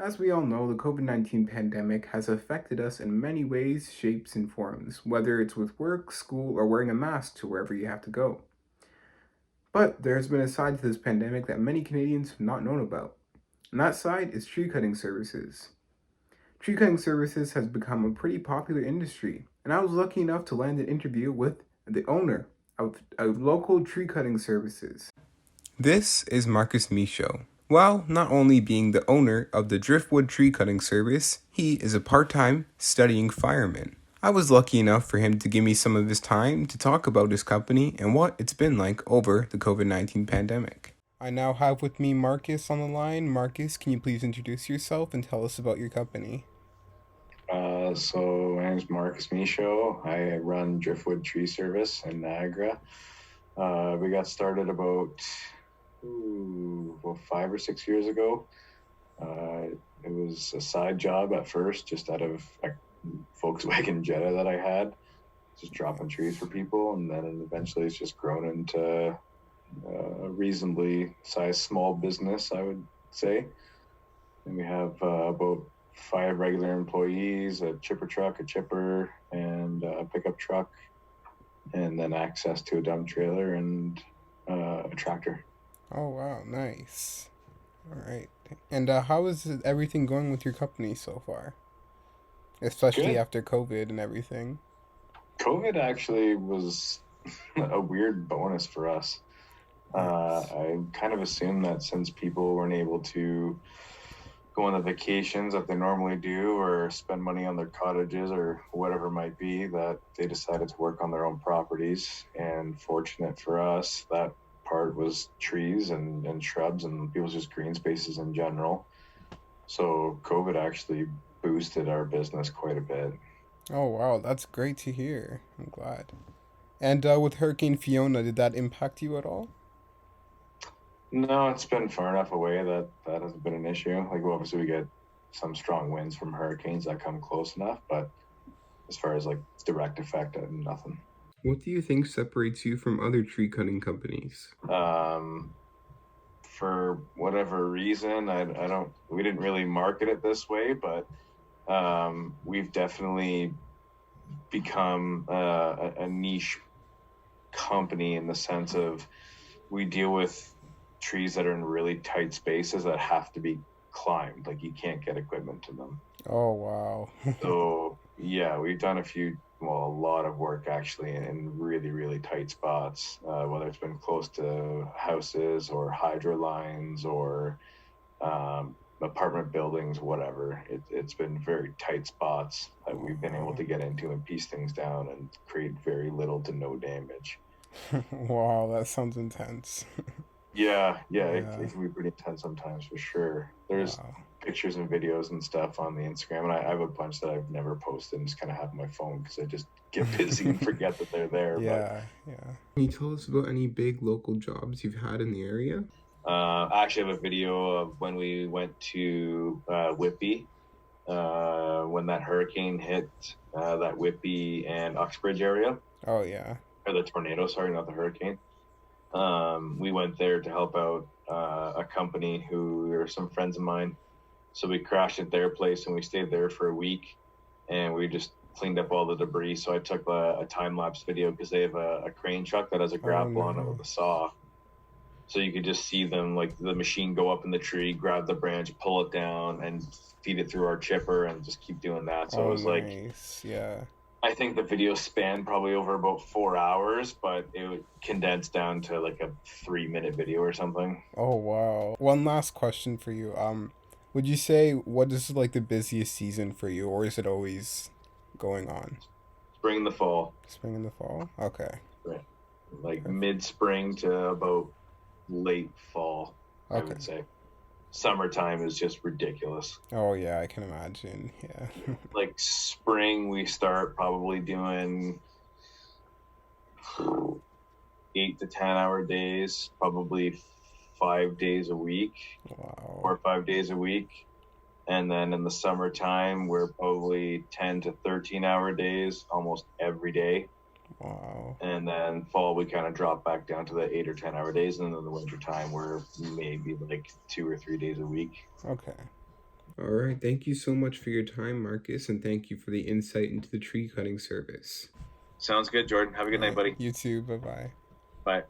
As we all know, the COVID-19 pandemic has affected us in many ways, shapes, and forms, whether it's with work, school, or wearing a mask to wherever you have to go. But there has been a side to this pandemic that many Canadians have not known about, and that side is tree cutting services. Tree cutting services has become a pretty popular industry, and I was lucky enough to land an interview with the owner of local tree cutting services. This is Marcus Michaud. While not only being the owner of the driftwood tree cutting service, he is a part-time studying fireman. I was lucky enough for him to give me some of his time to talk about his company and what it's been like over the COVID-19 pandemic. I now have with me Marcus on the line. Marcus, can you please introduce yourself and tell us about your company? So my name's Marcus Michaud. I run Driftwood Tree Service in Niagara. We got started about 5 or 6 years ago. It was a side job at first, just out of a Volkswagen Jetta that I had, just dropping trees for people, and then eventually it's just grown into a reasonably sized small business, I would say. And we have about 5 regular employees, a chipper truck, a chipper, and a pickup truck, and then access to a dump trailer and a tractor. Oh, wow, nice. All right. And how is everything going with your company so far? Especially Good. after COVID and everything. COVID actually was a weird bonus for us. Nice. I kind of assumed that since people weren't able to go on the vacations that they normally do or spend money on their cottages or whatever it might be, that they decided to work on their own properties. And fortunate for us, that part was trees and shrubs and people's just green spaces in general. So COVID actually boosted our business quite a bit. Oh, wow, that's great to hear. I'm glad. And with Hurricane Fiona, did that impact you at all? No, it's been far enough away that that hasn't been an issue. Like, well, obviously, we get some strong winds from hurricanes that come close enough, but as far as like direct effect, nothing. What do you think separates you from other tree cutting companies? Um, for whatever reason, I don't, we didn't really market it this way, but we've definitely become a niche company in the sense of we deal with trees that are in really tight spaces that have to be climbed. Like, you can't get equipment to them. Oh, wow. So yeah, we've done a lot of work actually in really, really tight spots, whether it's been close to houses or hydro lines or apartment buildings, whatever. It's been very tight spots that we've been able to get into and piece things down and create very little to no damage. Wow, that sounds intense. Yeah, Yeah, it can be pretty intense sometimes for sure. There's wow. pictures and videos and stuff on the Instagram, and I have a bunch that I've never posted and just kind of have on my phone because I just get busy and forget that they're there. But Yeah, yeah. Can you tell us about any big local jobs you've had in the area? I actually have a video of when we went to Whitby when that hurricane hit that Whitby and Uxbridge area, Oh, yeah. or the tornado, sorry, not the hurricane. We went there to help out a company who are some friends of mine. So we crashed at their place and we stayed there for a week and we just cleaned up all the debris. So I took a time lapse video because they have a crane truck that has a Oh, grapple on it with a nice. saw. So you could just see them, like the machine go up in the tree, grab the branch, pull it down, and feed it through our chipper and just keep doing that. So it Oh, was like, nice. Yeah. I think the video spanned probably over about 4 hours, but it would condense down to like a 3 minute video or something. Oh, wow. One last question for you. Would you say what is like the busiest season for you, or is it always going on? Spring and the fall, Spring and the fall? Okay. right? Like Perfect. mid spring to about late fall, I Okay. would say. Summertime is just ridiculous. Oh, yeah, I can imagine. Yeah. Like spring, we start probably doing 8 to 10 hour days, probably 5 days a week, Wow. 4 or 5 days a week. And then in the summertime, we're probably 10 to 13 hour days almost every day. Wow. And then fall, we kind of drop back down to the 8 or 10 hour days. And then in the winter time, we're maybe like 2 or 3 days a week. Okay. All right. Thank you so much for your time, Marcus, and thank you for the insight into the tree cutting service. Sounds good, Jordan. Have a All good night, right. buddy. You too. Bye bye. Bye.